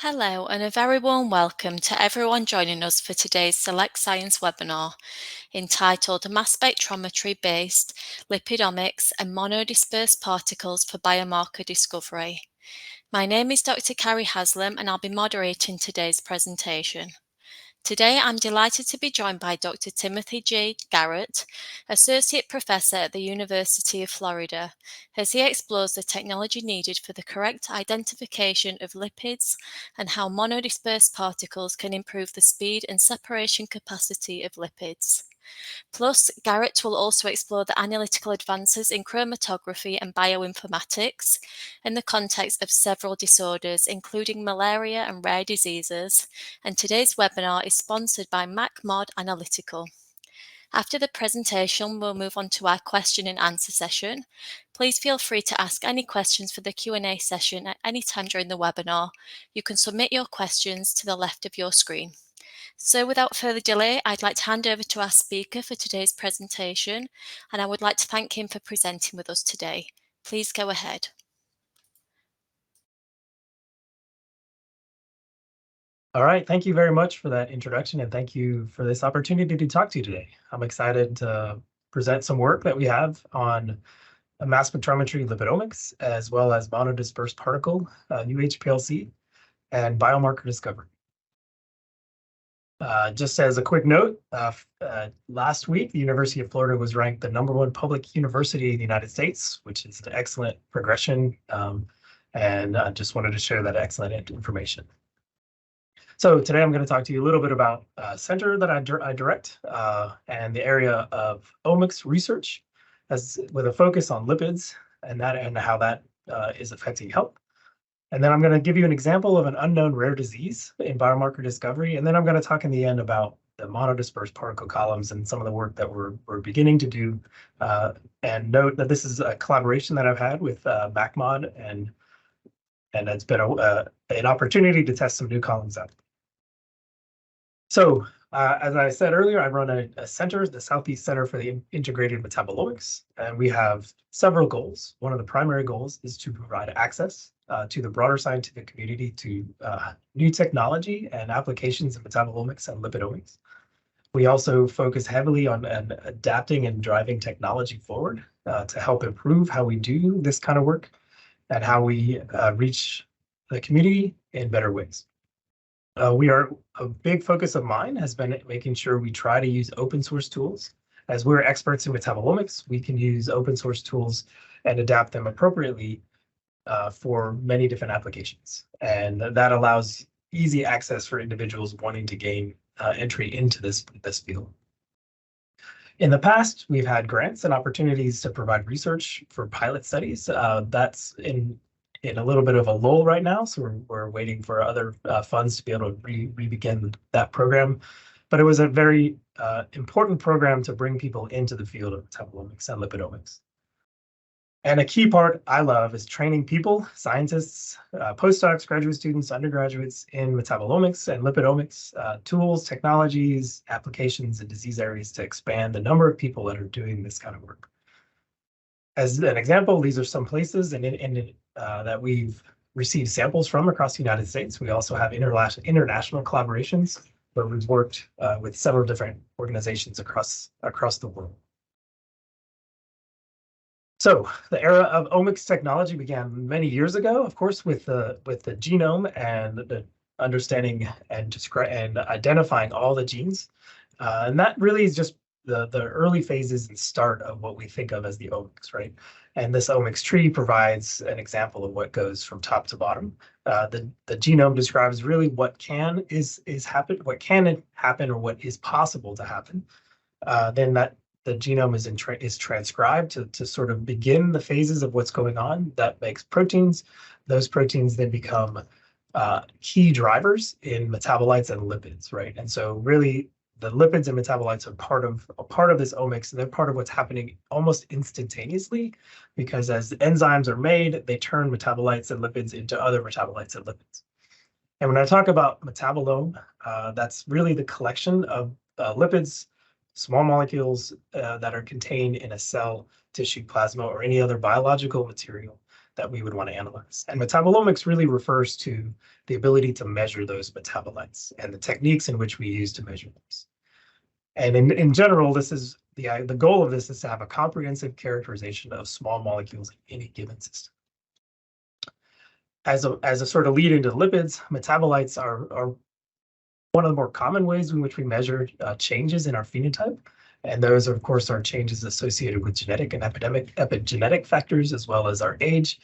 Hello, and a very warm welcome to everyone joining us for today's Select Science webinar entitled Mass Spectrometry-Based Lipidomics and Monodisperse Particles for Biomarker Discovery. My name is Dr. Carrie Haslam, and I'll be moderating today's presentation. Today, I'm delighted to be joined by Dr. Timothy J. Garrett, Associate Professor at the University of Florida, as he explores the technology needed for the correct identification of lipids and how monodisperse particles can improve the speed and separation capacity of lipids. Plus, Garrett will also explore the analytical advances in chromatography and bioinformatics in the context of several disorders, including malaria and rare diseases. And today's webinar is sponsored by MacMod Analytical. After the presentation, we'll move on to our question and answer session. Please feel free to ask any questions for the Q&A session at any time during the webinar. You can submit your questions to the left of your screen. So without further delay, I'd like to hand over to our speaker for today's presentation, and I would like to thank him for presenting with us today. Please go ahead. All right, thank you very much for that introduction, and thank you for this opportunity to talk to you today. I'm excited to present some work that we have on mass spectrometry lipidomics, as well as monodisperse particle, UHPLC, and biomarker discovery. Just as a quick note, last week, the University of Florida was ranked the #1 public university in the United States, which is an excellent progression, and I just wanted to share that excellent information. So today I'm going to talk to you a little bit about a center that I direct and the area of omics research, with a focus on lipids and how that is affecting health. And then I'm going to give you an example of an unknown rare disease in biomarker discovery. And then I'm going to talk in the end about the monodisperse particle columns and some of the work that we're beginning to do. And note that this is a collaboration that I've had with MacMod, and it's been an opportunity to test some new columns out. So as I said earlier, I run a center, the Southeast Center for the Integrated Metabolomics, and we have several goals. One of the primary goals is to provide access to the broader scientific community to new technology and applications in metabolomics and lipidomics. We also focus heavily on adapting and driving technology forward to help improve how we do this kind of work and how we reach the community in better ways. A big focus of mine has been making sure we try to use open source tools. As we're experts in metabolomics, we can use open source tools and adapt them appropriately for many different applications. And that allows easy access for individuals wanting to gain entry into this field. In the past, we've had grants and opportunities to provide research for pilot studies. That's in a little bit of a lull right now, so we're waiting for other funds to be able to re-begin that program. But it was a very important program to bring people into the field of metabolomics and lipidomics. And a key part I love is training people, scientists, postdocs, graduate students, undergraduates in metabolomics and lipidomics, tools, technologies, applications, and disease areas to expand the number of people that are doing this kind of work. As an example, these are some places that we've received samples from across the United States. We also have international collaborations where we've worked with several different organizations across the world. So the era of omics technology began many years ago, of course, with the genome and the understanding and identifying all the genes. And that really is just the early phases and start of what we think of as the omics, right? And this omics tree provides an example of what goes from top to bottom. The genome describes really what can happen or what is possible to happen. Then the genome is transcribed to sort of begin the phases of what's going on. That makes proteins. Those proteins then become key drivers in metabolites and lipids, right? And so really, the lipids and metabolites are part of this omics, and they're part of what's happening almost instantaneously, because as enzymes are made, they turn metabolites and lipids into other metabolites and lipids. And when I talk about metabolome, that's really the collection of lipids, small molecules that are contained in a cell, tissue, plasma, or any other biological material that we would want to analyze. And metabolomics really refers to the ability to measure those metabolites and the techniques in which we use to measure those. And in general, this is the goal of this is to have a comprehensive characterization of small molecules in any given system. As a sort of lead into lipids, metabolites are one of the more common ways in which we measure changes in our phenotype. And those, of course, are changes associated with genetic and epigenetic factors, as well as our age,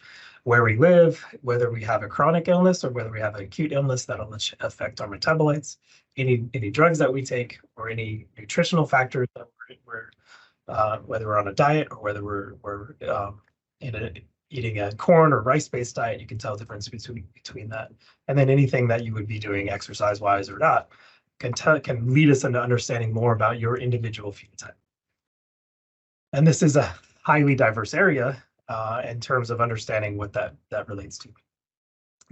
where we live, whether we have a chronic illness or whether we have an acute illness that'll affect our metabolites, any drugs that we take, or any nutritional factors that whether we're on a diet or whether we're eating a corn or rice-based diet. You can tell the difference between that. And then anything that you would be doing exercise-wise or not can lead us into understanding more about your individual phenotype. And this is a highly diverse area in terms of understanding what that relates to.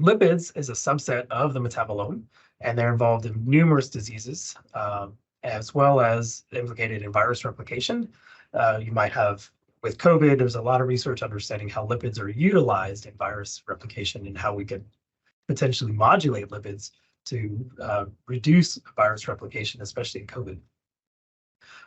Lipids is a subset of the metabolome, and they're involved in numerous diseases, as well as implicated in virus replication. You might have, with COVID, there's a lot of research understanding how lipids are utilized in virus replication and how we could potentially modulate lipids to reduce virus replication, especially in COVID.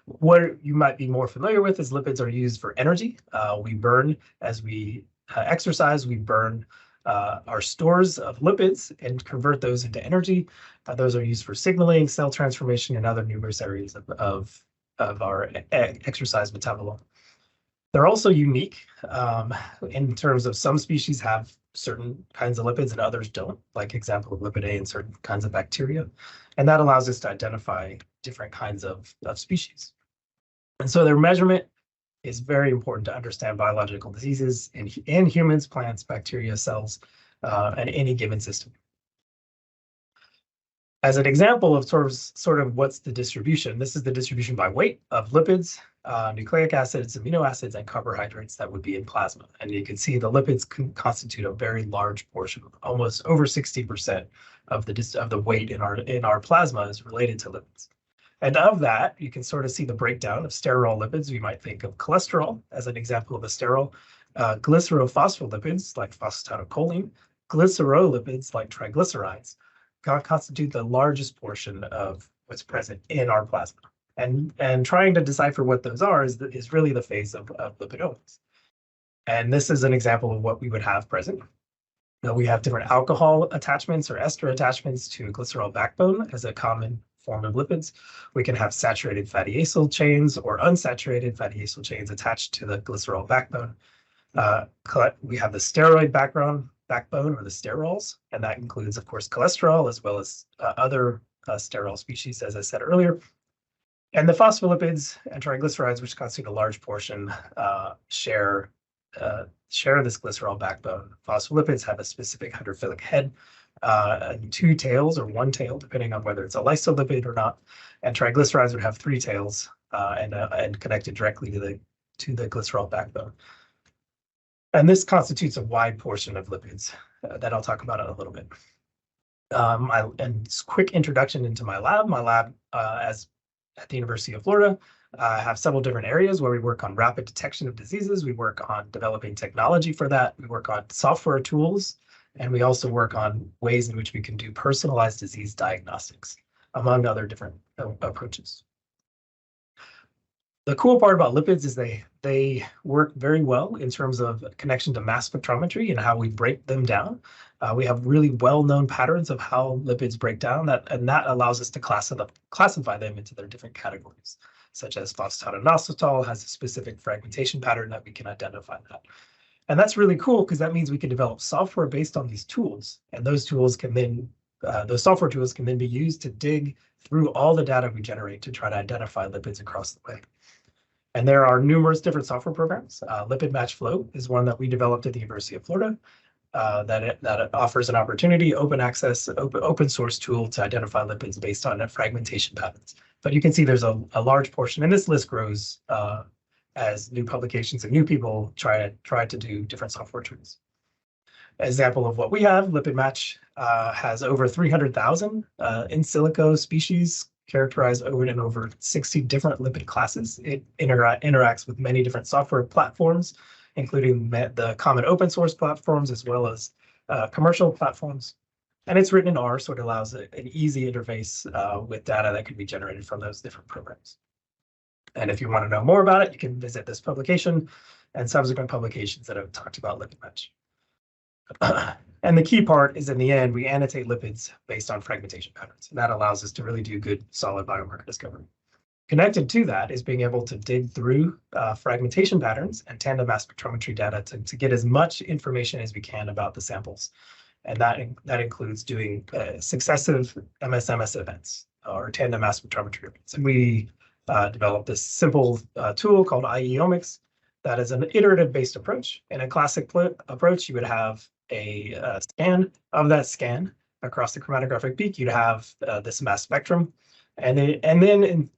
What you might be more familiar with is lipids are used for energy. We burn, as we exercise, we burn our stores of lipids and convert those into energy. Those are used for signaling, cell transformation, and other numerous areas of our exercise metabolome. They're also unique in terms of some species have certain kinds of lipids and others don't, like example of lipid A in certain kinds of bacteria. And that allows us to identify different kinds of species. And so their measurement is very important to understand biological diseases in humans, plants, bacteria, cells, and any given system. As an example of sort of what's the distribution, this is the distribution by weight of lipids, nucleic acids, amino acids, and carbohydrates that would be in plasma. And you can see the lipids constitute a very large portion, almost over 60% of the weight in our plasma is related to lipids. And of that, you can sort of see the breakdown of sterol lipids. We might think of cholesterol as an example of a sterol, glycerophospholipids like phosphatidylcholine, glycerolipids like triglycerides constitute the largest portion of what's present in our plasma. And trying to decipher what those are is really the phase of lipidomics. And this is an example of what we would have present. Now, we have different alcohol attachments or ester attachments to glycerol backbone as a common form of lipids. We can have saturated fatty acyl chains or unsaturated fatty acyl chains attached to the glycerol backbone. We have the steroid backbone or the sterols, and that includes, of course, cholesterol as well as other sterol species, as I said earlier. And the phospholipids and triglycerides, which constitute a large portion, share this glycerol backbone. Phospholipids have a specific hydrophilic head, and two tails or one tail, depending on whether it's a lysolipid or not. And triglycerides would have three tails and connected directly to the glycerol backbone. And this constitutes a wide portion of lipids that I'll talk about in a little bit. And quick introduction into my lab. My lab, as at the University of Florida, have several different areas where we work on rapid detection of diseases. We work on developing technology for that. We work on software tools, and we also work on ways in which we can do personalized disease diagnostics, among other different approaches. The cool part about lipids is they work very well in terms of connection to mass spectrometry and how we break them down. We have really well-known patterns of how lipids break down, and that allows us to classify them into their different categories, such as phosphatidylinositol has a specific fragmentation pattern that we can identify that. And that's really cool because that means we can develop software based on these tools, and those software tools can then be used to dig through all the data we generate to try to identify lipids across the way. And there are numerous different software programs. Lipid Match Flow is one that we developed at the University of Florida that offers an opportunity, open access, open source tool to identify lipids based on fragmentation patterns. But you can see there's a large portion, and this list grows as new publications and new people try to do different software tools. Example of what we have, Lipid Match has over 300,000 in silico species characterized over 60 different lipid classes. It interacts with many different software platforms including the common open source platforms as well as commercial platforms. And it's written in R, so it allows an easy interface with data that can be generated from those different programs. And if you want to know more about it, you can visit this publication and subsequent publications that have talked about Lipidomics. And the key part is, in the end, we annotate lipids based on fragmentation patterns. And that allows us to really do good, solid biomarker discovery. Connected to that is being able to dig through fragmentation patterns and tandem mass spectrometry data to get as much information as we can about the samples. And that includes doing successive MS-MS events or tandem mass spectrometry events. And we developed this simple tool called Biomarker that is an iterative-based approach. In a classic approach, you would have a scan of that scan across the chromatographic peak. You'd have this mass spectrum, and then in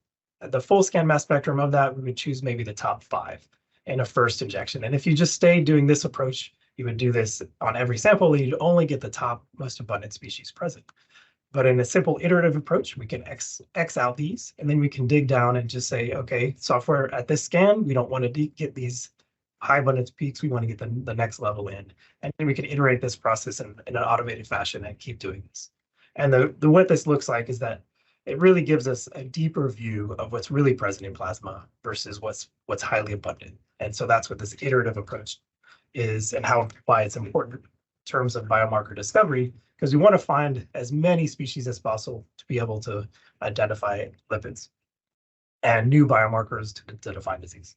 the full scan mass spectrum of that, we would choose maybe the top 5 in a first injection. And if you just stayed doing this approach, you would do this on every sample, and you'd only get the top most abundant species present. But in a simple iterative approach, we can X out these, and then we can dig down and just say, okay, software at this scan, we don't want to get these high abundance peaks, we want to get the next level in. And then we can iterate this process in an automated fashion and keep doing this. And the what this looks like is that it really gives us a deeper view of what's really present in plasma versus what's highly abundant. And so that's what this iterative approach is, and why it's important in terms of biomarker discovery, because we want to find as many species as possible to be able to identify lipids and new biomarkers to define disease.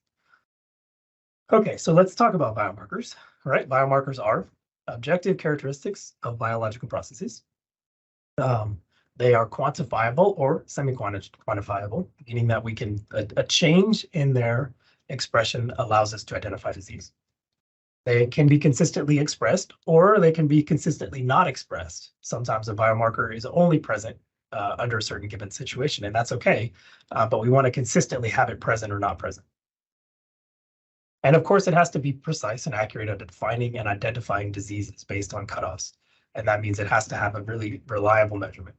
Okay, so let's talk about biomarkers. Right, biomarkers are objective characteristics of biological processes. They are quantifiable or semi-quantifiable, meaning that we can a change in their expression allows us to identify disease. They can be consistently expressed, or they can be consistently not expressed. Sometimes a biomarker is only present under a certain given situation, and that's okay, but we want to consistently have it present or not present. And of course, it has to be precise and accurate at defining and identifying diseases based on cutoffs. And that means it has to have a really reliable measurement.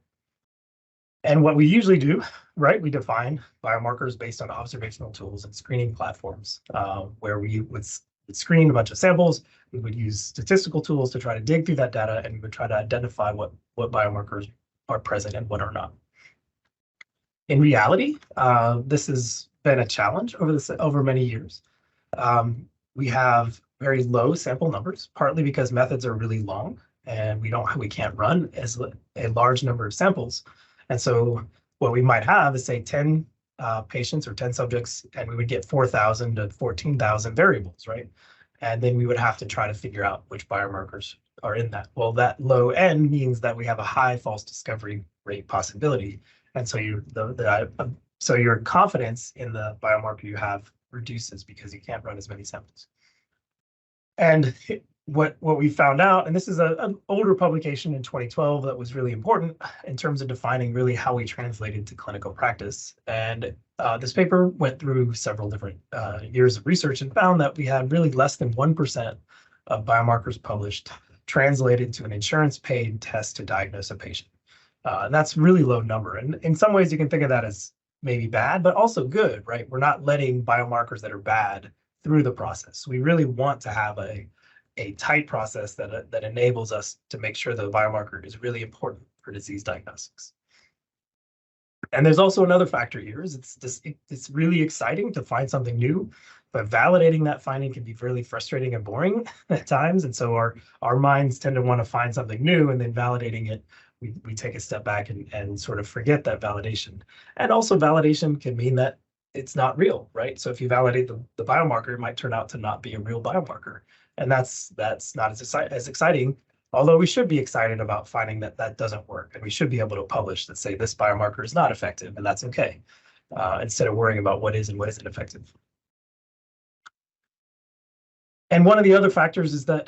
And what we usually do, right, we define biomarkers based on observational tools and screening platforms, where we would screen a bunch of samples. We would use statistical tools to try to dig through that data, and we would try to identify what biomarkers are present and what are not. In reality, this has been a challenge over many years. We have very low sample numbers, partly because methods are really long and we can't run as a large number of samples. And so what we might have is, say, 10 patients or 10 subjects, and we would get 4,000 to 14,000 variables, right? And then we would have to try to figure out which biomarkers are in that. Well, that low end means that we have a high false discovery rate possibility. And so your confidence in the biomarker you have reduces because you can't run as many samples. And what we found out, and this is an older publication in 2012 that was really important in terms of defining really how we translated to clinical practice. And this paper went through several different years of research and found that we had really less than 1% of biomarkers published translated to an insurance-paid test to diagnose a patient. And that's a really low number. And in some ways, you can think of that as maybe bad, but also good, right? We're not letting biomarkers that are bad through the process. We really want to have a tight process that enables us to make sure the biomarker is really important for disease diagnostics. And there's also another factor here, is it's really exciting to find something new, but validating that finding can be really frustrating and boring at times. And so our minds tend to want to find something new, and then validating it, we take a step back and sort of forget that validation. And also validation can mean that it's not real, right? So if you validate the biomarker, it might turn out to not be a real biomarker. And that's not as exciting, although we should be excited about finding that doesn't work. And we should be able to publish that say this biomarker is not effective, and that's okay, instead of worrying about what is and what isn't effective. And one of the other factors is that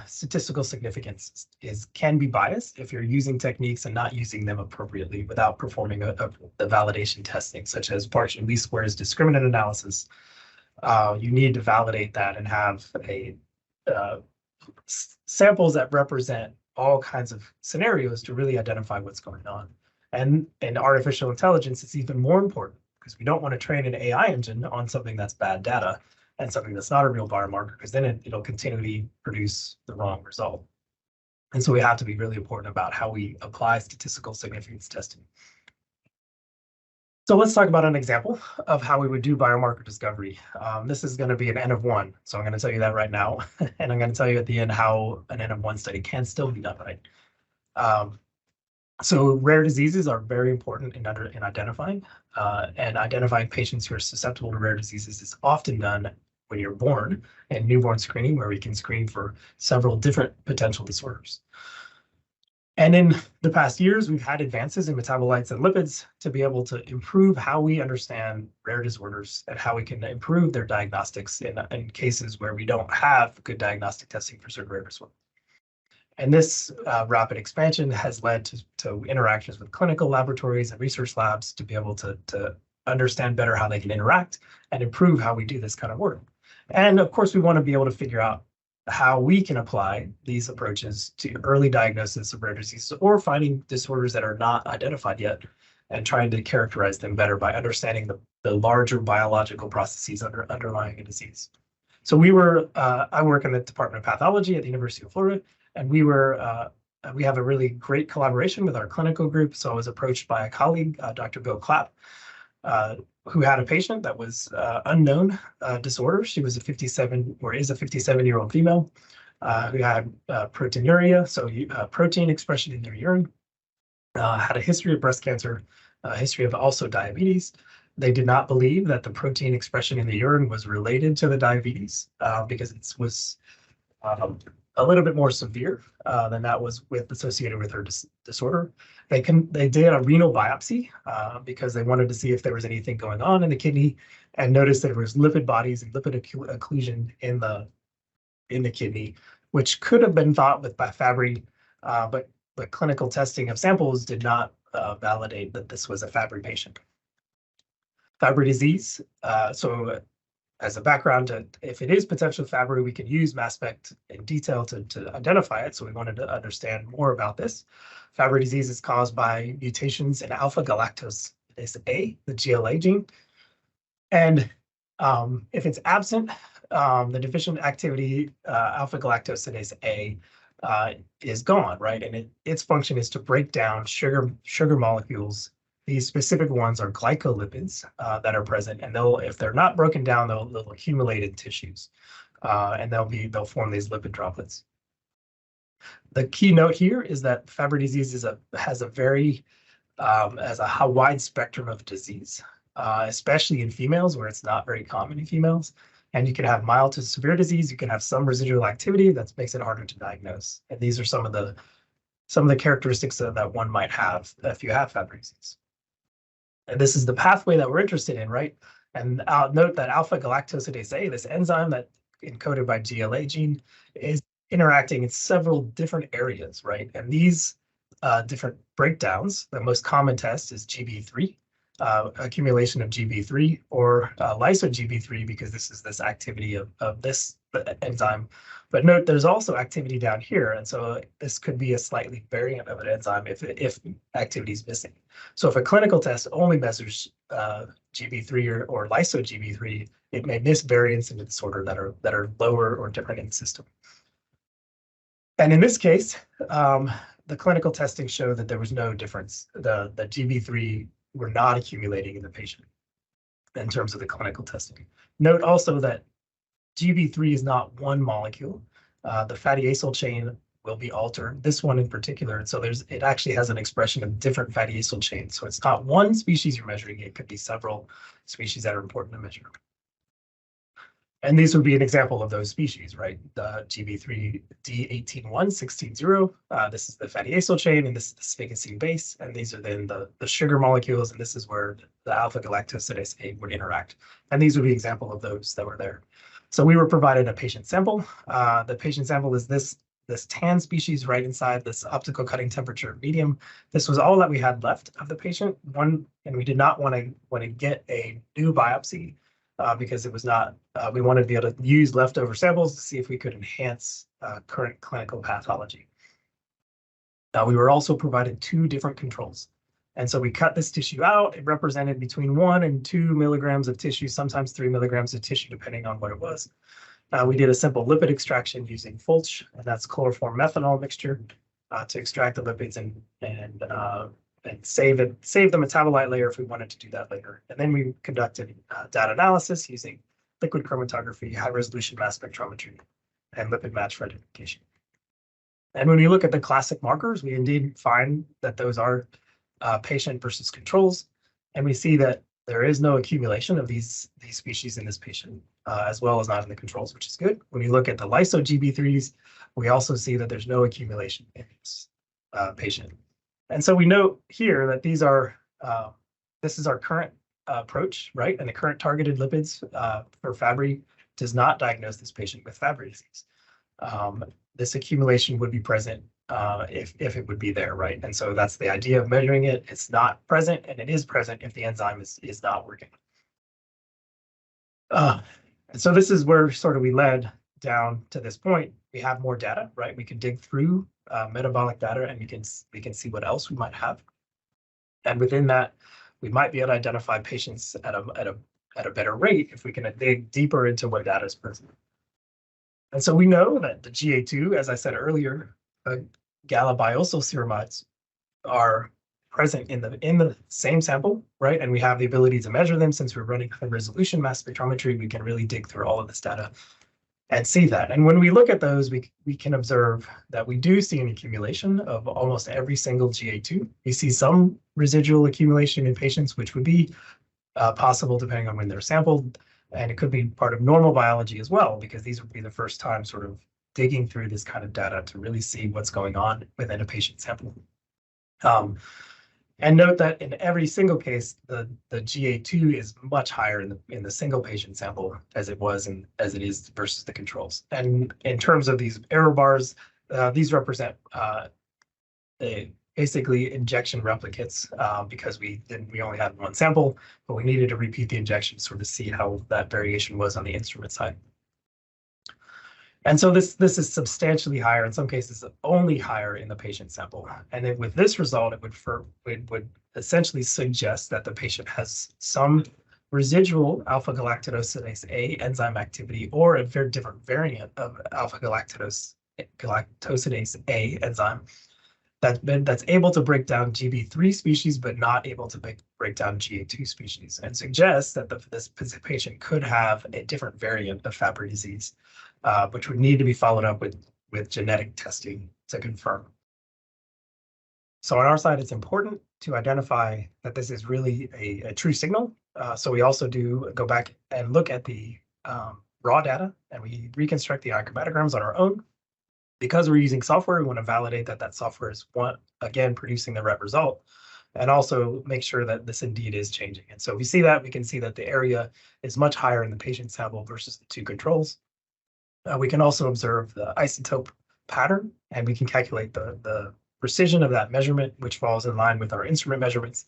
statistical significance can be biased if you're using techniques and not using them appropriately without performing the validation testing, such as partial least squares discriminant analysis. You need to validate that and have samples that represent all kinds of scenarios to really identify what's going on. And in artificial intelligence, it's even more important because we don't want to train an AI engine on something that's bad data. and something that's not a real biomarker, because then it'll continually produce the wrong result. And so we have to be really important about how we apply statistical significance testing. So let's talk about an example of how we would do biomarker discovery. This is going to be an N of 1. So I'm going to tell you that right now. And I'm going to tell you at the end how an N of 1 study can still be done right. So rare diseases are very important in identifying. And identifying patients who are susceptible to rare diseases is often done when you're born, and newborn screening, where we can screen for several different potential disorders. And in the past years, we've had advances in metabolites and lipids to be able to improve how we understand rare disorders and how we can improve their diagnostics in cases where we don't have good diagnostic testing for certain rare disorders. And this rapid expansion has led to interactions with clinical laboratories and research labs to be able to understand better how they can interact and improve how we do this kind of work. And of course, we want to be able to figure out how we can apply these approaches to early diagnosis of rare diseases or finding disorders that are not identified yet and trying to characterize them better by understanding the larger biological processes underlying a disease. So I work in the Department of Pathology at the University of Florida, and we have a really great collaboration with our clinical group. So I was approached by a colleague, Dr. Bill Clapp, who had a patient that was unknown disorder. She was a 57-year-old female who had proteinuria, so protein expression in their urine, had a history of breast cancer, a history of also diabetes. They did not believe that the protein expression in the urine was related to the diabetes because it was a little bit more severe than that was associated with her disorder. They did a renal biopsy because they wanted to see if there was anything going on in the kidney, and noticed that there was lipid bodies and lipid occlusion in the kidney, which could have been thought by Fabry, but clinical testing of samples did not validate that this was a Fabry patient. Fabry disease. So as a background, if it is potential Fabry, we can use mass spec in detail to identify it. So we wanted to understand more about this. Fabry disease is caused by mutations in alpha galactosidase A, the GLA gene. And if it's absent, the deficient activity alpha galactosidase A is gone, right? And its function is to break down sugar molecules. These specific ones are glycolipids that are present, and if they're not broken down, they'll accumulate in tissues, and they'll form these lipid droplets. The key note here is that Fabry disease has a wide spectrum of disease, especially in females, where it's not very common in females. And you can have mild to severe disease. You can have some residual activity that makes it harder to diagnose. And these are some of the characteristics that one might have if you have Fabry disease. And this is the pathway that we're interested in, right? And I'll note that alpha galactosidase A, this enzyme that encoded by GLA gene, is interacting in several different areas, right? And these different breakdowns, the most common test is GB3, accumulation of GB3 or lyso-GB3, because this is this activity of this enzyme. But note there's also activity down here, and so this could be a slightly variant of an enzyme if activity is missing. So if a clinical test only measures GB3 or lyso-GB3, it may miss variants in the disorder that are lower or different in the system. And in this case, the clinical testing showed that there was no difference. The GB3 were not accumulating in the patient in terms of the clinical testing. Note also that GB3 is not one molecule. The fatty acyl chain will be altered, this one in particular. And so it actually has an expression of different fatty acyl chains. So it's not one species you're measuring, it could be several species that are important to measure. And these would be an example of those species, right? The GB3D18160. This is the fatty acyl chain, and this is the sphingosine base. And these are then the sugar molecules, and this is where the alpha galactosidase A would interact. And these would be an example of those that were there. So we were provided a patient sample. The patient sample is this tan species right inside this optical cutting temperature medium. This was all that we had left of the patient. And we did not want to get a new biopsy. Because it was not, we wanted to be able to use leftover samples to see if we could enhance current clinical pathology. We were also provided two different controls. And so we cut this tissue out. It represented between 1 and 2 milligrams of tissue, sometimes 3 milligrams of tissue, depending on what it was. We did a simple lipid extraction using Fulch, and that's chloroform methanol mixture to extract the lipids and save the metabolite layer if we wanted to do that later. And then we conducted data analysis using liquid chromatography, high resolution mass spectrometry, and lipid match identification. And when we look at the classic markers, we indeed find that those are patient versus controls. And we see that there is no accumulation of these species in this patient, as well as not in the controls, which is good. When you look at the lyso-GB3s, we also see that there's no accumulation in this patient. And so we note here that this is our current approach, right? And the current targeted lipids for Fabry does not diagnose this patient with Fabry disease. This accumulation would be present if it would be there, right? And so that's the idea of measuring it. It's not present, and it is present if the enzyme is not working. And so this is where sort of we led down to this point. We have more data, right? We can dig through metabolic data, and we can see what else we might have. And within that, we might be able to identify patients at a better rate if we can dig deeper into what data is present. And so we know that the GA2, as I said earlier, gallobiosyl ceramides are present in the same sample, right? And we have the ability to measure them. Since we're running high resolution mass spectrometry, we can really dig through all of this data and see that. And when we look at those, we can observe that we do see an accumulation of almost every single GA2. We see some residual accumulation in patients, which would be possible depending on when they're sampled. And it could be part of normal biology as well, because these would be the first time sort of digging through this kind of data to really see what's going on within a patient sample. And note that in every single case, the GA2 is much higher in the single patient sample as it is versus the controls. And in terms of these error bars, these represent basically injection replicates because we only had one sample, but we needed to repeat the injection sort of see how that variation was on the instrument side. And so this is substantially higher, in some cases only higher in the patient sample. And then with this result, it would essentially suggest that the patient has some residual alpha-galactosidase A enzyme activity or a very different variant of alpha-galactosidase A enzyme that's able to break down GB3 species, but not able to break down GA2 species, and suggests that this patient could have a different variant of Fabry disease, which would need to be followed up with genetic testing to confirm. So on our side, it's important to identify that this is really a true signal. So we also do go back and look at the raw data, and we reconstruct the ichromatograms on our own. Because we're using software, we want to validate that software is, again, producing the right result, and also make sure that this indeed is changing. And so we can see that the area is much higher in the patient sample versus the two controls. We can also observe the isotope pattern, and we can calculate the precision of that measurement, which falls in line with our instrument measurements.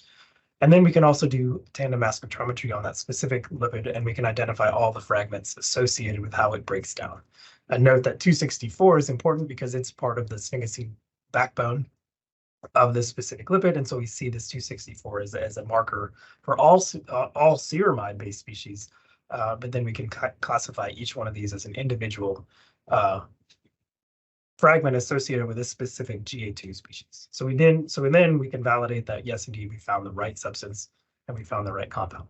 And then we can also do tandem mass spectrometry on that specific lipid, and we can identify all the fragments associated with how it breaks down. And note that 264 is important because it's part of the sphingosine backbone of this specific lipid, and so we see this 264 as a marker for all ceramide-based species. But then we can classify each one of these as an individual fragment associated with this specific GA2 species. So then we can validate that, yes, indeed, we found the right substance and we found the right compound.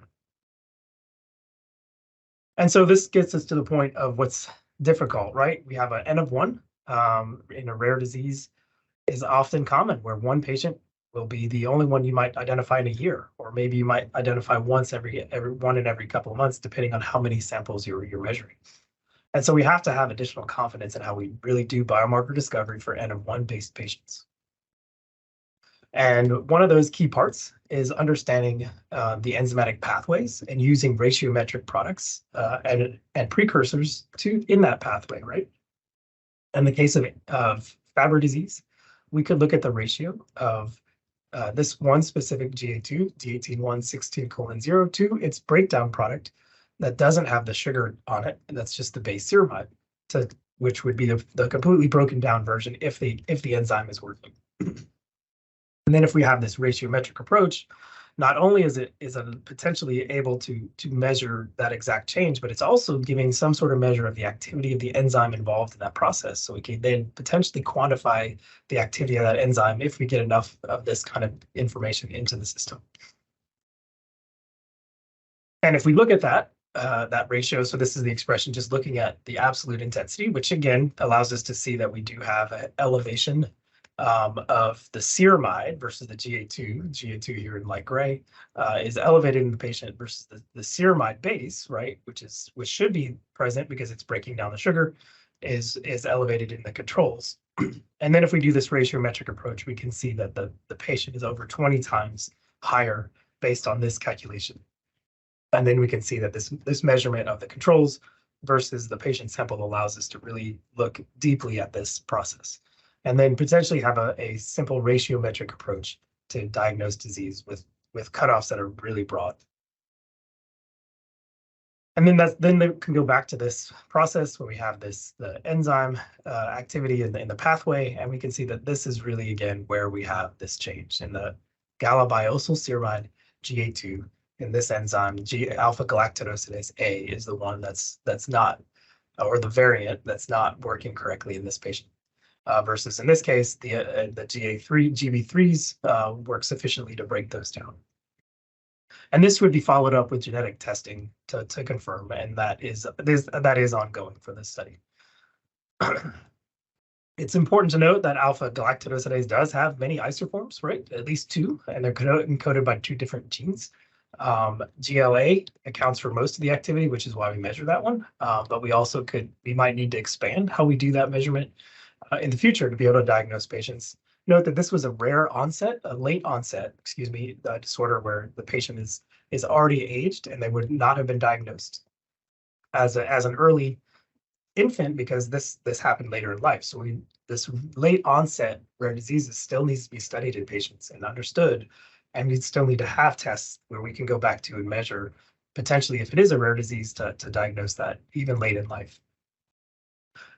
And so this gets us to the point of what's difficult, right? We have an N of 1 in a rare disease is often common, where one patient will be the only one you might identify in a year, or maybe you might identify once every couple of months, depending on how many samples you're measuring. And so we have to have additional confidence in how we really do biomarker discovery for N of 1 based patients. And one of those key parts is understanding the enzymatic pathways and using ratiometric products and precursors in that pathway, right? In the case of Fabry disease, we could look at the ratio of this one specific GA2, D18-116:0 to its breakdown product that doesn't have the sugar on it, and that's just the base ceramide, which would be the completely broken down version if the enzyme is working. And then if we have this ratiometric approach, not only is it potentially able to measure that exact change, but it's also giving some sort of measure of the activity of the enzyme involved in that process. So we can then potentially quantify the activity of that enzyme if we get enough of this kind of information into the system. And if we look at that, that ratio, so this is the expression just looking at the absolute intensity, which again allows us to see that we do have an elevation of the ceramide versus the GA2. GA2 here in light gray is elevated in the patient versus the ceramide base, right, which should be present because it's breaking down the sugar, is elevated in the controls. And then if we do this ratiometric approach, we can see that the patient is over 20 times higher based on this calculation. And then we can see that this measurement of the controls versus the patient sample allows us to really look deeply at this process, and then potentially have a simple ratiometric approach to diagnose disease with cutoffs that are really broad. And then they can go back to this process where we have the enzyme activity in the pathway, and we can see that this is really, again, where we have this change in the gallobiosyl ceramide GA2. In this enzyme, alpha galactosidase A is the one that's not, or the variant that's not working correctly in this patient. Versus in this case, the GB3s work sufficiently to break those down. And this would be followed up with genetic testing to confirm, and that is ongoing for this study. It's important to note that alpha galactosidase does have many isoforms, right? At least two, and they're encoded by two different genes. GLA accounts for most of the activity, which is why we measure that one. But we might need to expand how we do that measurement in the future to be able to diagnose patients. Note that this was a late onset, disorder where the patient is already aged and they would not have been diagnosed as an early infant because this happened later in life. So this late onset rare diseases still needs to be studied in patients and understood. And we still need to have tests where we can go back to and measure potentially if it is a rare disease to diagnose that even late in life.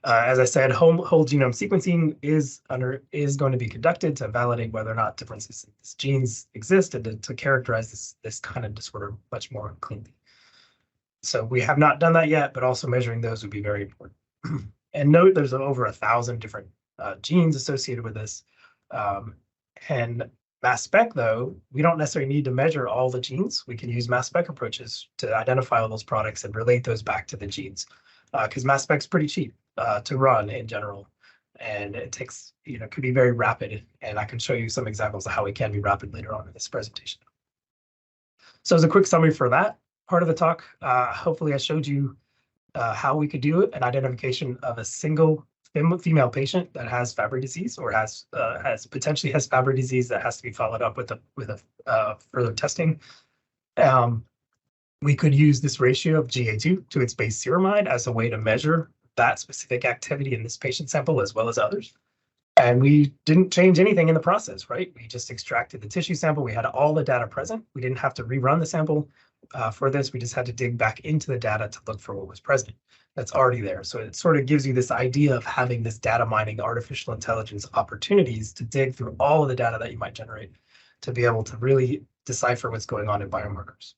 As I said, whole genome sequencing is going to be conducted to validate whether or not differences in these genes exist and to characterize this kind of disorder much more cleanly. So we have not done that yet, but also measuring those would be very important. And note there's over 1,000 different genes associated with this. And mass spec, though, we don't necessarily need to measure all the genes. We can use mass spec approaches to identify all those products and relate those back to the genes, because mass spec's pretty cheap to run in general, and it takes, could be very rapid. And I can show you some examples of how it can be rapid later on in this presentation. So as a quick summary for that part of the talk, hopefully I showed you how we could do an identification of a single female patient that has Fabry disease or potentially has Fabry disease that has to be followed up with a further testing. We could use this ratio of GA2 to its base ceramide as a way to measure that specific activity in this patient sample as well as others. And we didn't change anything in the process, right? We just extracted the tissue sample. We had all the data present. We didn't have to rerun the sample for this. We just had to dig back into the data to look for what was present that's already there. So it sort of gives you this idea of having this data mining artificial intelligence opportunities to dig through all of the data that you might generate to be able to really decipher what's going on in biomarkers.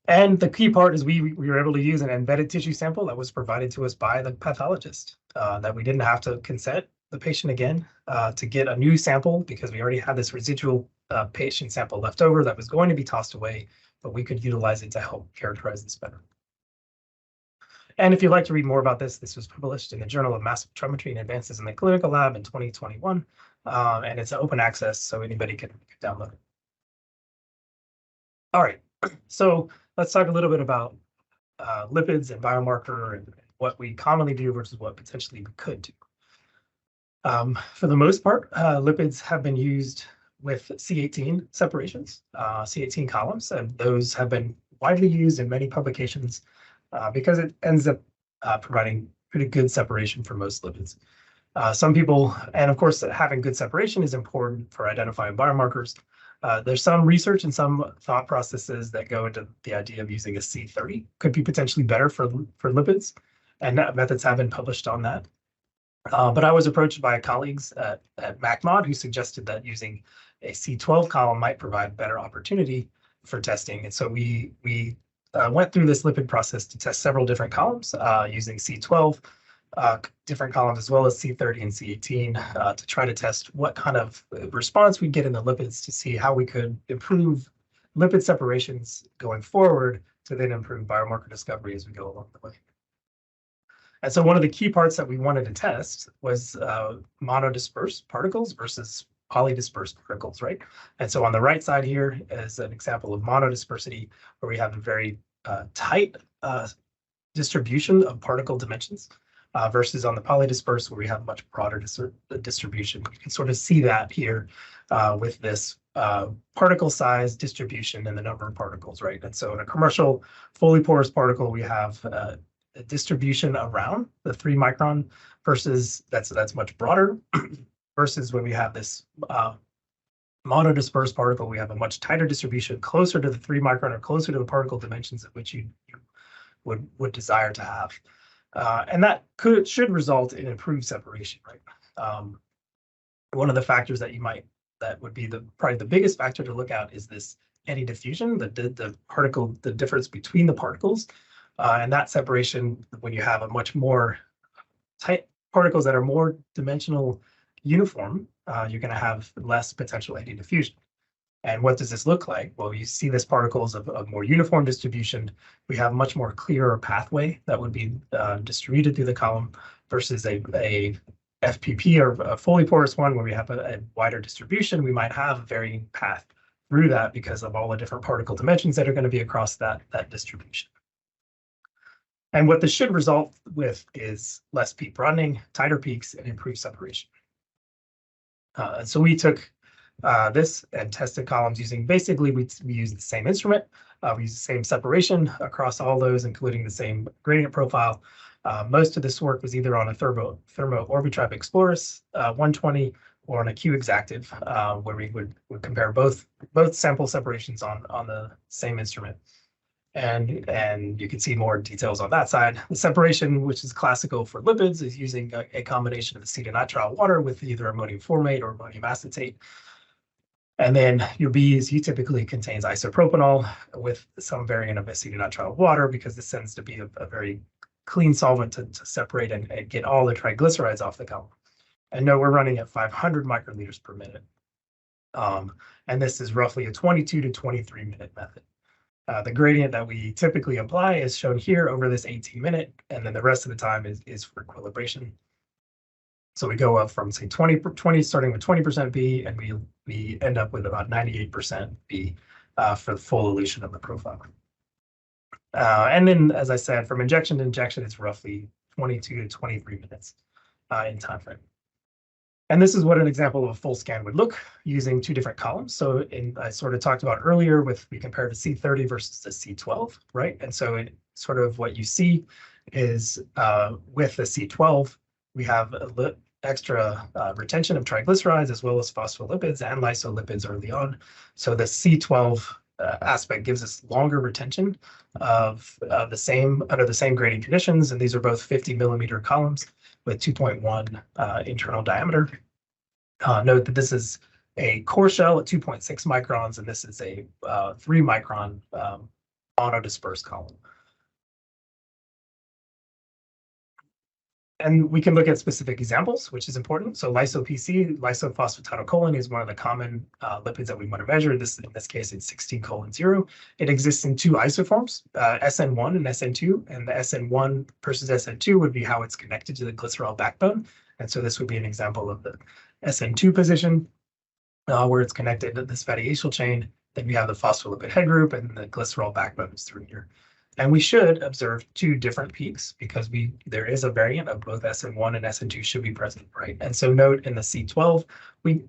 And the key part is we were able to use an embedded tissue sample that was provided to us by the pathologist, that we didn't have to consent the patient again to get a new sample because we already had this residual patient sample left over that was going to be tossed away, but we could utilize it to help characterize this better. And if you'd like to read more about this was published in the Journal of Mass Spectrometry and Advances in the Clinical Lab in 2021, and it's open access, so anybody can download it. All right, so let's talk a little bit about lipids and biomarker and what we commonly do versus what potentially we could do. For the most part, lipids have been used with C18 separations, C18 columns, and those have been widely used in many publications because it ends up providing pretty good separation for most lipids. Some people, and of course, having good separation is important for identifying biomarkers. There's some research and some thought processes that go into the idea of using a C30 could be potentially better for lipids, and methods have been published on that. But I was approached by colleagues at MacMod who suggested that using a C12 column might provide better opportunity for testing. And so we went through this lipid process to test several different columns using C12, different columns, as well as C30 and C18 to try to test what kind of response we'd get in the lipids to see how we could improve lipid separations going forward to then improve biomarker discovery as we go along the way. And so one of the key parts that we wanted to test was monodisperse particles versus polydispersed particles, right? And so on the right side here is an example of monodispersity, where we have a very tight distribution of particle dimensions versus on the polydisperse, where we have much broader distribution. You can sort of see that here with this particle size distribution and the number of particles, right? And so in a commercial fully porous particle, we have a distribution around the 3 micron versus that's much broader versus when we have this monodispersed particle, we have a much tighter distribution closer to the 3 micron or closer to the particle dimensions at which you would desire to have. And that should result in improved separation, right? One of the factors that would be probably the biggest factor to look at is this eddy diffusion, the difference between the particles. And that separation, when you have a much more tight particles that are more dimensional uniform, you're going to have less potential eddy diffusion. And what does this look like? Well, you see this particles of more uniform distribution. We have much more clearer pathway that would be distributed through the column versus a FPP or a fully porous one where we have a wider distribution. We might have a varying path through that because of all the different particle dimensions that are going to be across that distribution. And what this should result with is less peak broadening, tighter peaks, and improved separation. So we took this and tested columns using, basically, we use the same instrument. We use the same separation across all those, including the same gradient profile. Most of this work was either on a Thermo Orbitrap Exploris 120 or on a Q Exactive, where we would compare both sample separations on the same instrument. And you can see more details on that side. The separation, which is classical for lipids, is using a combination of acetonitrile water with either ammonium formate or ammonium acetate. And then your BESU typically contains isopropanol with some variant of acetonitrile water, because this tends to be a very clean solvent to separate and get all the triglycerides off the column. And no, we're running at 500 microliters per minute. And this is roughly a 22 to 23 minute method. The gradient that we typically apply is shown here over this 18-minute, and then the rest of the time is for equilibration. So we go up from, say, 20 starting with 20% B, and we end up with about 98% B for the full elution of the profile. And then, as I said, from injection to injection, it's roughly 22 to 23 minutes in time frame. And this is what an example of a full scan would look using 2 different columns. So I sort of talked about earlier we compared the C30 versus the C12, right? And so sort of what you see is with the C12, we have extra retention of triglycerides as well as phospholipids and lysolipids early on. So the C12 aspect gives us longer retention of under the same gradient conditions. And these are both 50 millimeter columns with 2.1 internal diameter. Note that this is a core shell at 2.6 microns, and this is a 3 micron monodisperse column. And we can look at specific examples, which is important. So lyso-PC, lysophosphatidylcholine, is one of the common lipids that we want to measure. In this case, it's 16:0. It exists in 2 isoforms, SN1 and SN2. And the SN1 versus SN2 would be how it's connected to the glycerol backbone. And so this would be an example of the SN2 position, where it's connected to this fatty acyl chain. Then we have the phospholipid head group, and the glycerol backbone is through here. And we should observe 2 different peaks because there is a variant of both SN1 and SN2 should be present, right? And so note in the C12, 3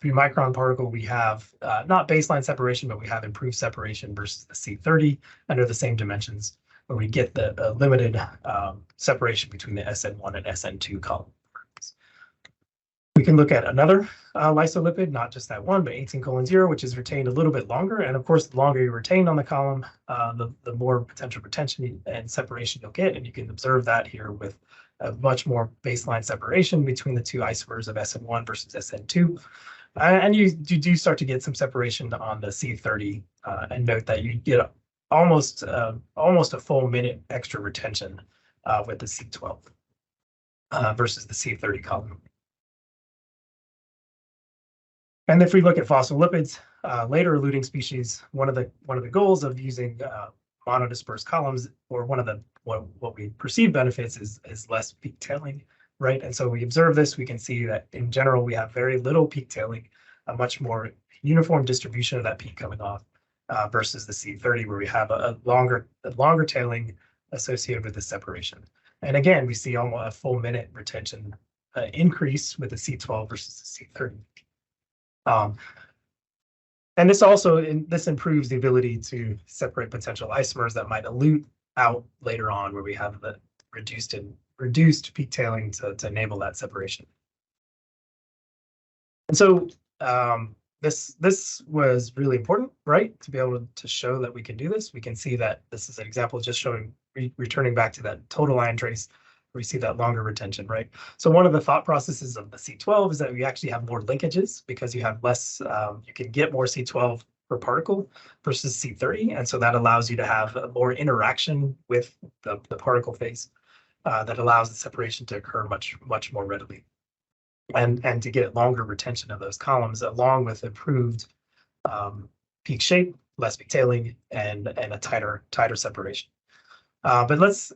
micron particle, we have not baseline separation, but we have improved separation versus the C30 under the same dimensions, where we get the limited separation between the SN1 and SN2 column. We can look at another lysolipid, not just that one, but 18:0, which is retained a little bit longer. And of course, the longer you retain on the column, the more potential retention and separation you'll get. And you can observe that here with a much more baseline separation between the two isomers of SN1 versus SN2. And you do start to get some separation on the C30, and note that you get almost a full minute extra retention with the C12 versus the C30 column. And if we look at phospholipids, later eluting species, one of the goals of using monodisperse columns, or one of the what we perceive benefits is less peak tailing, right? And so we observe this. We can see that in general we have very little peak tailing, a much more uniform distribution of that peak coming off versus the C30, where we have a longer tailing associated with the separation. And again, we see almost a full minute retention increase with the C12 versus the C30. And this improves the ability to separate potential isomers that might elute out later on, where we have the reduced peak tailing to enable that separation. And so this was really important, right? To be able to show that we can do this. We can see that this is an example just showing returning back to that total ion trace, where we see that longer retention, right? So one of the thought processes of the C12 is that we actually have more linkages because you have less, you can get more C12 per particle versus C30. And so that allows you to have more interaction with the particle phase that allows the separation to occur much more readily. And to get longer retention of those columns, along with improved peak shape, less peak tailing, and a tighter separation. But let's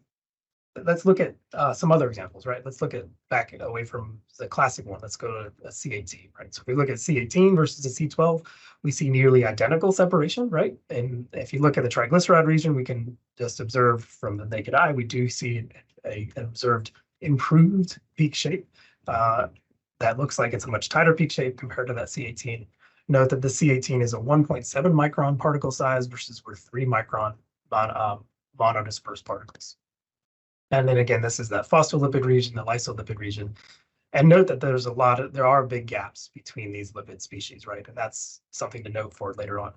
look at some other examples, right? Let's look at back away from the classic one. Let's go to a C18, right? So if we look at C18 versus the C12, we see nearly identical separation, right? And if you look at the triglyceride region, we can just observe from the naked eye, we do see an observed improved peak shape. That looks like it's a much tighter peak shape compared to that C18. Note that the C18 is a 1.7 micron particle size versus we're 3 micron monodisperse particles. And then again, this is that phospholipid region, the lysolipid region. And note that there are big gaps between these lipid species, right? And that's something to note for later on.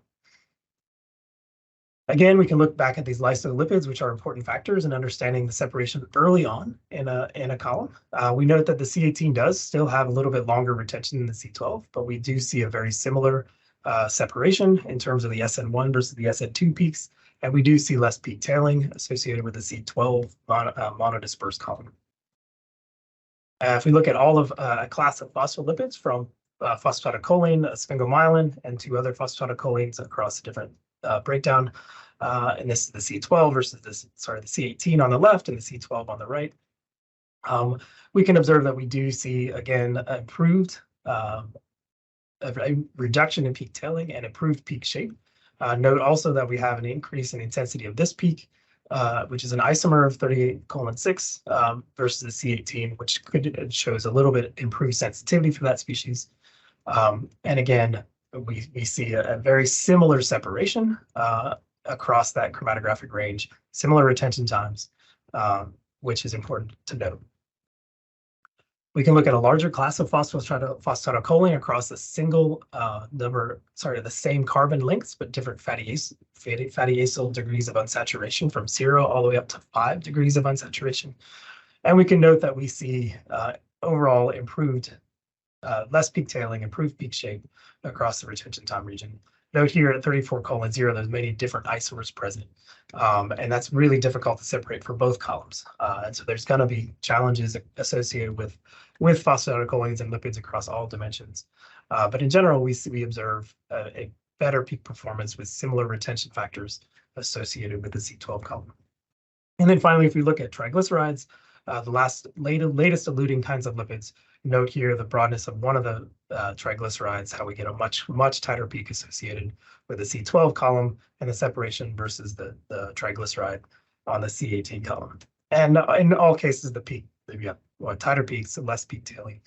Again, we can look back at these lysolipids, which are important factors in understanding the separation early on in a column. We note that the C18 does still have a little bit longer retention than the C12, but we do see a very similar separation in terms of the SN1 versus the SN2 peaks, and we do see less peak tailing associated with the C12 monodisperse column. If we look at all of a class of phospholipids from phosphatidylcholine, sphingomyelin, and 2 other phosphatidylcholines across a different breakdown, and this is the C12 versus the C18 on the left and the C12 on the right. We can observe that we do see, again, improved a reduction in peak tailing and improved peak shape. Note also that we have an increase in intensity of this peak, which is an isomer of 38:6 versus the C18, which shows a little bit improved sensitivity for that species. And again, we see a very similar separation across that chromatographic range, similar retention times, which is important to note. We can look at a larger class of phosphatidylcholine across a single the same carbon lengths, but different fatty acyl degrees of unsaturation, from 0 all the way up to 5 degrees of unsaturation. And we can note that we see overall improved, less peak tailing, improved peak shape across the retention time region. Note here at 34:0, there's many different isomers present, and that's really difficult to separate for both columns. And so there's going to be challenges associated with phosphatidylcholines and lipids across all dimensions. But in general, we observe a better peak performance with similar retention factors associated with the C12 column. And then finally, if we look at triglycerides, the latest eluting kinds of lipids, note here the broadness of one of the triglycerides, how we get a much tighter peak associated with the C12 column, and the separation versus the triglyceride on the C18 column. And in all cases, we have tighter peaks and less peak tailing.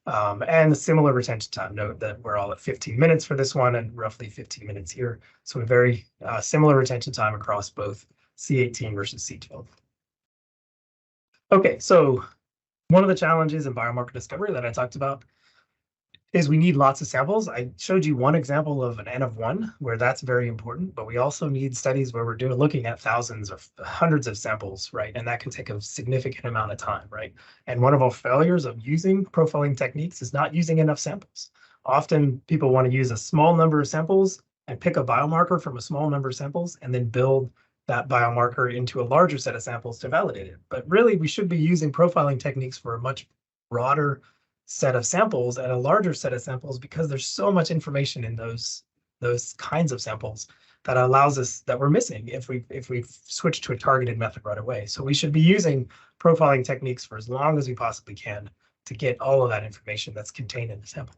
And a similar retention time. Note that we're all at 15 minutes for this one and roughly 15 minutes here. So a very similar retention time across both C18 versus C12. Okay, so one of the challenges in biomarker discovery that I talked about is we need lots of samples. I showed you one example of an N of 1 where that's very important, but we also need studies where we're looking at thousands or hundreds of samples, right? And that can take a significant amount of time, right? And one of our failures of using profiling techniques is not using enough samples. Often people want to use a small number of samples and pick a biomarker from a small number of samples and then build that biomarker into a larger set of samples to validate it. But really, we should be using profiling techniques for a much broader set of samples and a larger set of samples because there's so much information in those kinds of samples that allows us that we're missing if we switch to a targeted method right away. So we should be using profiling techniques for as long as we possibly can to get all of that information that's contained in the sample.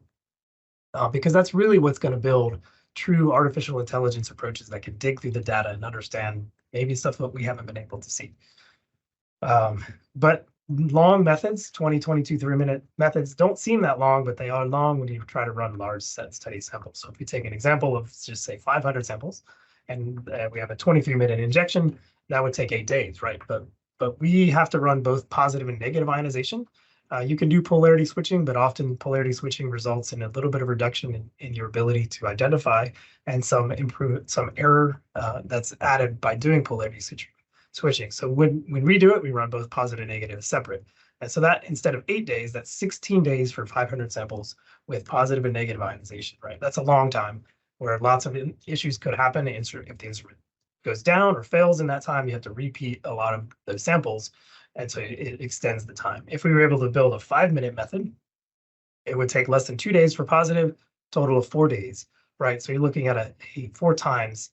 Because that's really what's going to build true artificial intelligence approaches that can dig through the data and understand maybe stuff that we haven't been able to see. But long methods, 20, 22, 3-minute methods don't seem that long, but they are long when you try to run large set study samples. So if we take an example of just say 500 samples and we have a 23-minute injection, that would take 8 days, right? But we have to run both positive and negative ionization. You can do polarity switching, but often polarity switching results in a little bit of reduction in your ability to identify and some error that's added by doing polarity switching. So when we do it, we run both positive and negative separate. And so that instead of 8 days, that's 16 days for 500 samples with positive and negative ionization, right? That's a long time where lots of issues could happen. If the instrument goes down or fails in that time, you have to repeat a lot of those samples. And so it extends the time. If we were able to build a 5-minute method, it would take less than 2 days for positive, total of 4 days, right? So you're looking at a 4 times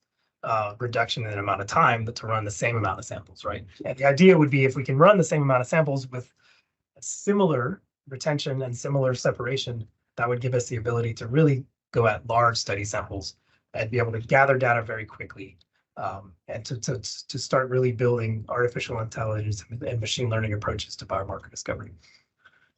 reduction in the amount of time to run the same amount of samples, right? And the idea would be if we can run the same amount of samples with similar retention and similar separation, that would give us the ability to really go at large study samples and be able to gather data very quickly. And to start really building artificial intelligence and machine learning approaches to biomarker discovery.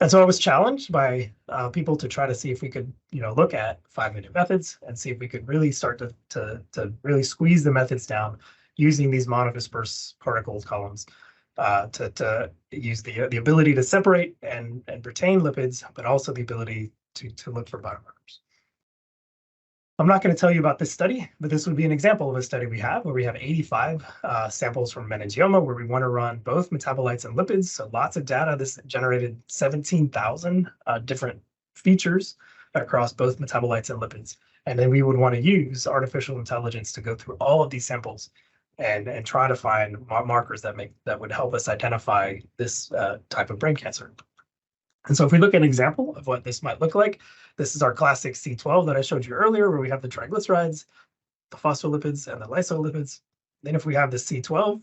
And so I was challenged by people to try to see if we could, look at 5-minute methods and see if we could really start to really squeeze the methods down using these monodisperse particle columns to use the ability to separate and retain lipids, but also the ability to look for biomarkers. I'm not going to tell you about this study, but this would be an example of a study we have where we have 85 samples from meningioma where we want to run both metabolites and lipids. So lots of data. This generated 17,000 different features across both metabolites and lipids. And then we would want to use artificial intelligence to go through all of these samples and try to find markers that would help us identify this type of brain cancer. And so if we look at an example of what this might look like, this is our classic C12 that I showed you earlier, where we have the triglycerides, the phospholipids, and the lysolipids. Then if we have the C12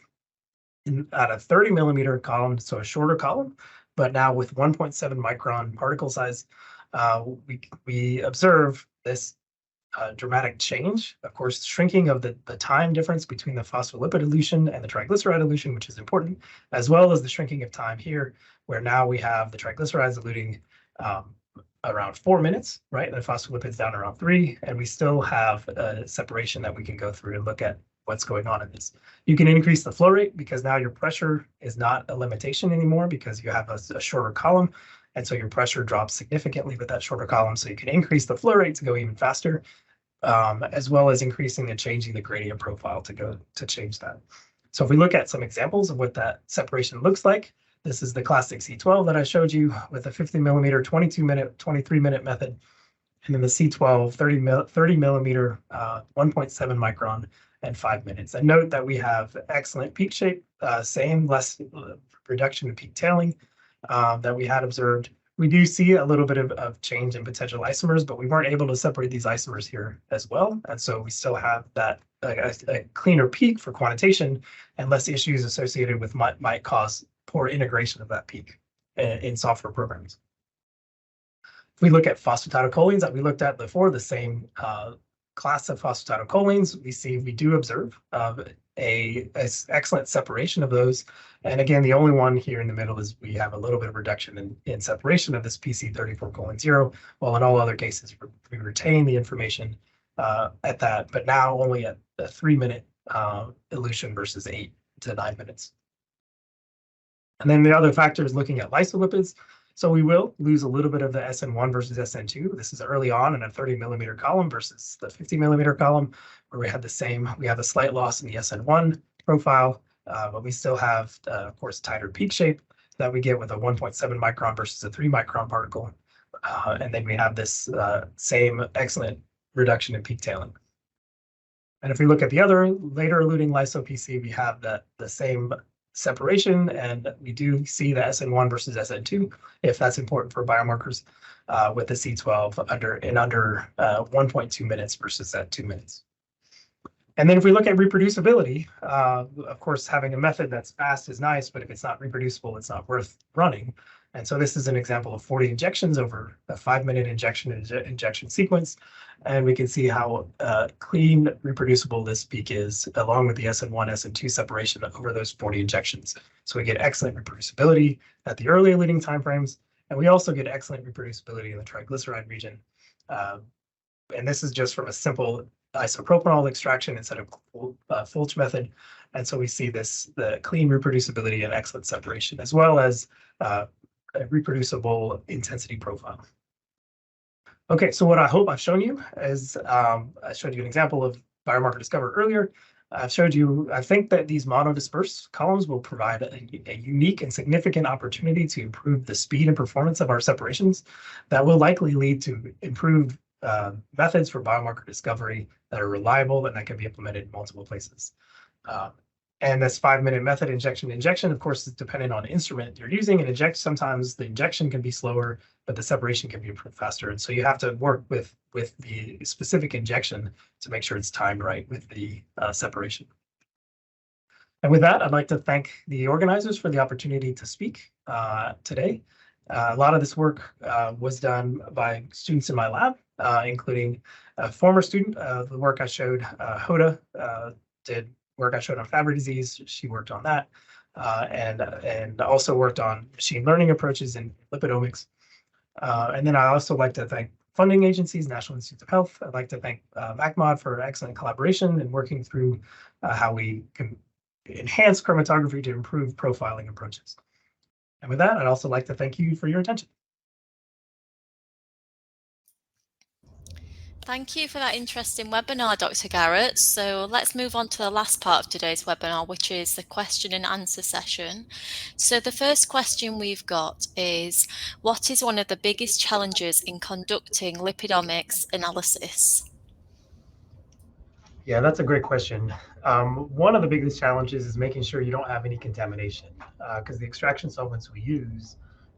at a 30 millimeter column, so a shorter column, but now with 1.7 micron particle size, we observe this dramatic change. Of course, shrinking of the time difference between the phospholipid elution and the triglyceride elution, which is important, as well as the shrinking of time here, where now we have the triglycerides eluting around 4 minutes, right? And the phospholipids down around 3, and we still have a separation that we can go through and look at what's going on in this. You can increase the flow rate because now your pressure is not a limitation anymore because you have a shorter column. And so your pressure drops significantly with that shorter column. So you can increase the flow rate to go even faster, as well as increasing and changing the gradient profile to change that. So if we look at some examples of what that separation looks like, this is the classic C12 that I showed you with a 50 millimeter, 22-minute, 23-minute method. And then the C12, 30 millimeter, 1.7 micron, and 5 minutes. And note that we have excellent peak shape, less reduction in peak tailing that we had observed. We do see a little bit of change in potential isomers, but we weren't able to separate these isomers here as well. And so we still have that a cleaner peak for quantitation and less issues associated with might cause poor integration of that peak in software programs. If we look at phosphatidylcholines that we looked at before, the same class of phosphatidylcholines, we do observe a excellent separation of those. And again, the only one here in the middle is we have a little bit of reduction in separation of this PC34:0, while in all other cases, we retain the information at that, but now only at a 3-minute elution versus 8 to 9 minutes. And then the other factor is looking at lysolipids. So we will lose a little bit of the SN1 versus SN2. This is early on in a 30 millimeter column versus the 50 millimeter column, where we have a slight loss in the SN1 profile, but we still have, of course, tighter peak shape that we get with a 1.7 micron versus a 3 micron particle. And then we have this same excellent reduction in peak tailing. And if we look at the other later eluting lyso-PC, we have the same separation, and we do see the SN1 versus SN2, if that's important for biomarkers, with the C12 under 1.2 minutes versus at 2 minutes. And then if we look at reproducibility, of course, having a method that's fast is nice, but if it's not reproducible, it's not worth running. And so this is an example of 40 injections over a 5-minute injection sequence. And we can see how clean, reproducible this peak is, along with the SN1, SN2 separation over those 40 injections. So we get excellent reproducibility at the early eluting timeframes, and we also get excellent reproducibility in the triglyceride region. And this is just from a simple isopropanol extraction instead of Fulch method. And so we see the clean reproducibility and excellent separation, as well as a reproducible intensity profile. Okay, so what I hope I've shown you is, I showed you an example of biomarker discovered earlier. I've showed you, I think that these monodisperse columns will provide a unique and significant opportunity to improve the speed and performance of our separations that will likely lead to improved methods for biomarker discovery that are reliable and that can be implemented in multiple places. And this 5-minute method, injection, of course, is dependent on the instrument you're using. And sometimes the injection can be slower, but the separation can be improved faster. And so you have to work with the specific injection to make sure it's timed right with the separation. And with that, I'd like to thank the organizers for the opportunity to speak today. A lot of this work was done by students in my lab, including a former student. The work I showed, Hoda, did work I showed on Fabry disease. She worked on that, and also worked on machine learning approaches in lipidomics. And then I also like to thank funding agencies, National Institutes of Health. I'd like to thank MacMod for excellent collaboration and working through how we can enhance chromatography to improve profiling approaches. And with that, I'd also like to thank you for your attention. Thank you for that interesting webinar, Dr. Garrett. So let's move on to the last part of today's webinar, which is the question and answer session. So the first question we've got is, what is one of the biggest challenges in conducting lipidomics analysis? Yeah, that's a great question. One of the biggest challenges is making sure you don't have any contamination, because the extraction solvents we use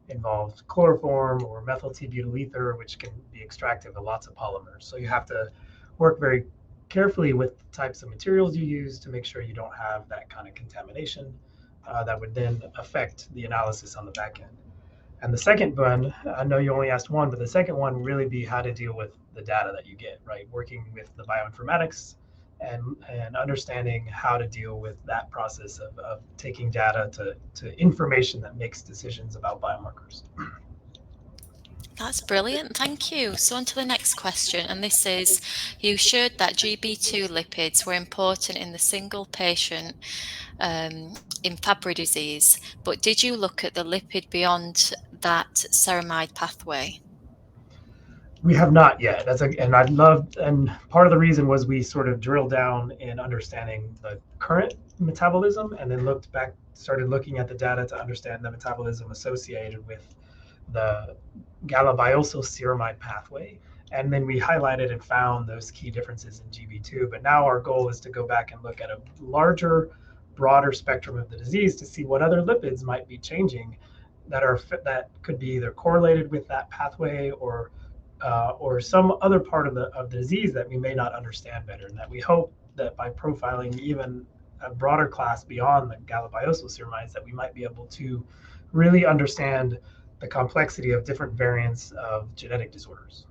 involve chloroform or methyl T-butyl ether, which can be extractive of lots of polymers. So you have to work very carefully with the types of materials you use to make sure you don't have that kind of contamination that would then affect the analysis on the back end. And the second one, I know you only asked one, but the second one would really be how to deal with the data that you get, right? Working with the bioinformatics and understanding how to deal with that process of taking data to information that makes decisions about biomarkers. That's brilliant, thank you. So on to the next question, and this is, you showed that GB2 lipids were important in the single patient in Fabry disease, but did you look at the lipid beyond that ceramide pathway? We have not yet. And part of the reason was we sort of drilled down in understanding the current metabolism, and then started looking at the data to understand the metabolism associated with the galabiosyl ceramide pathway. And then we highlighted and found those key differences in GB2. But now our goal is to go back and look at a larger, broader spectrum of the disease to see what other lipids might be changing that could be either correlated with that pathway or some other part of the disease that we may not understand better, and that we hope that by profiling even a broader class beyond the galabiosyl ceramides, that we might be able to really understand the complexity of different variants of genetic disorders.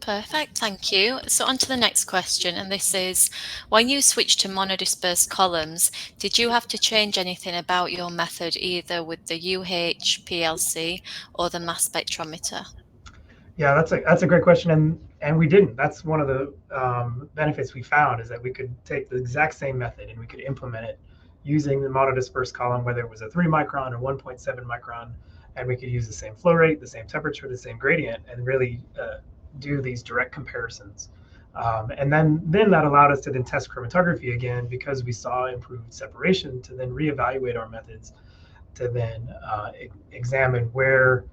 Perfect, thank you. So on to the next question, and this is, when you switched to monodisperse columns, did you have to change anything about your method, either with the UHPLC or the mass spectrometer? Yeah, that's a great question, and we didn't. That's one of the benefits we found, is that we could take the exact same method and we could implement it using the monodisperse column, whether it was a 3 micron or 1.7 micron, and we could use the same flow rate, the same temperature, the same gradient, and really do these direct comparisons. And then that allowed us to then test chromatography again because we saw improved separation to then reevaluate our methods to then examine where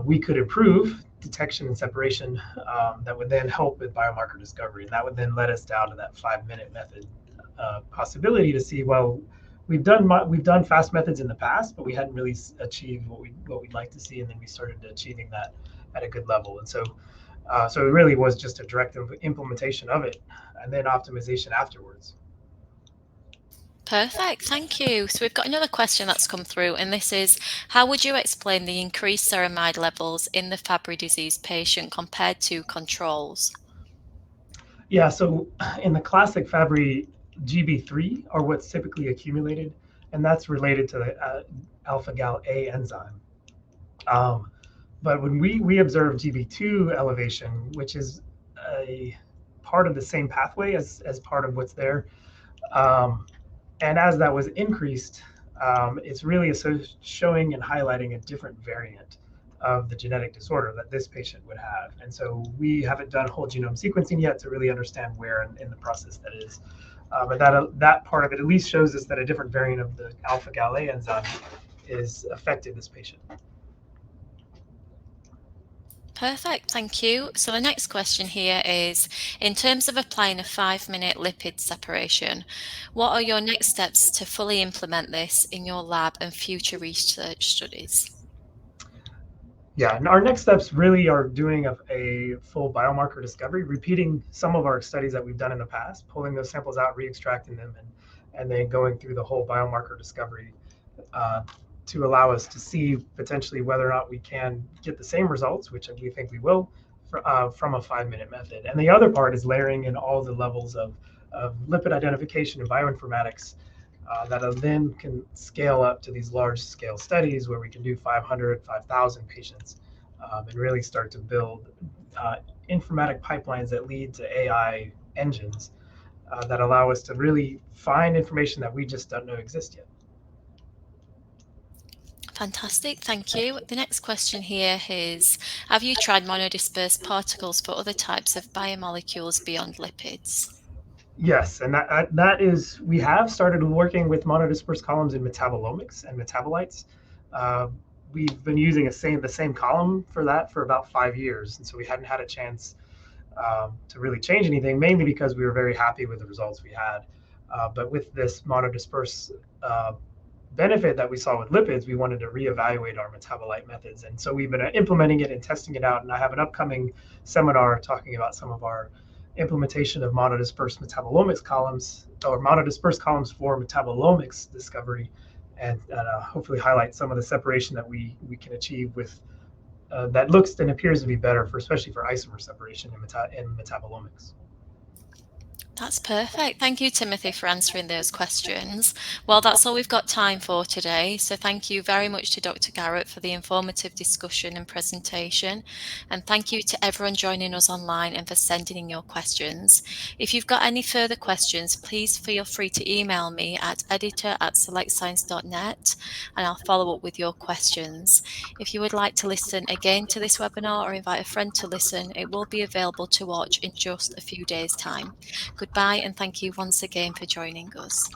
we could improve detection and separation that would then help with biomarker discovery. And that would then let us down to that 5-minute method possibility to see, well, we've done fast methods in the past, but we hadn't really achieved what we'd like to see, and then we started achieving that at a good level. And so so it really was just a direct implementation of it, and then optimization afterwards. Perfect, thank you. So we've got another question that's come through, and this is, how would you explain the increased ceramide levels in the Fabry disease patient compared to controls? Yeah, so in the classic Fabry, GB3 are what's typically accumulated, and that's related to the alpha gal A enzyme. But when we observe GB2 elevation, which is a part of the same pathway as part of what's there, and as that was increased, it's really showing and highlighting a different variant of the genetic disorder that this patient would have. And so we haven't done whole genome sequencing yet to really understand where in the process that is. But that part of it at least shows us that a different variant of the alpha gal A enzyme is affecting this patient. Perfect, thank you. So the next question here is, in terms of applying a 5-minute lipid separation, what are your next steps to fully implement this in your lab and future research studies? Yeah, and our next steps really are doing a full biomarker discovery, repeating some of our studies that we've done in the past, pulling those samples out, re-extracting them, and then going through the whole biomarker discovery to allow us to see potentially whether or not we can get the same results, which we think we will, from a 5-minute method. And the other part is layering in all the levels of lipid identification and bioinformatics that then can scale up to these large scale studies where we can do 500, 5,000 patients and really start to build informatic pipelines that lead to AI engines that allow us to really find information that we just don't know exists yet. Fantastic, thank you. The next question here is, have you tried monodisperse particles for other types of biomolecules beyond lipids? Yes, and that is, we have started working with monodisperse columns in metabolomics and metabolites. Uh, we've been using the same column for that for about 5 years, and so we hadn't had a chance to really change anything, mainly because we were very happy with the results we had. But with this monodisperse benefit that we saw with lipids, we wanted to reevaluate our metabolite methods, and so we've been implementing it and testing it out. And I have an upcoming seminar talking about some of our implementation of monodisperse metabolomics columns, or monodisperse columns for metabolomics discovery, and hopefully highlight some of the separation that we can achieve with that looks and appears to be better for, especially for isomer separation in metabolomics. That's perfect. Thank you, Timothy, for answering those questions. Well, that's all we've got time for today. So thank you very much to Dr. Garrett for the informative discussion and presentation. And thank you to everyone joining us online and for sending in your questions. If you've got any further questions, please feel free to email me at editor@selectscience.net and I'll follow up with your questions. If you would like to listen again to this webinar or invite a friend to listen, it will be available to watch in just a few days' time. Goodbye, and thank you once again for joining us.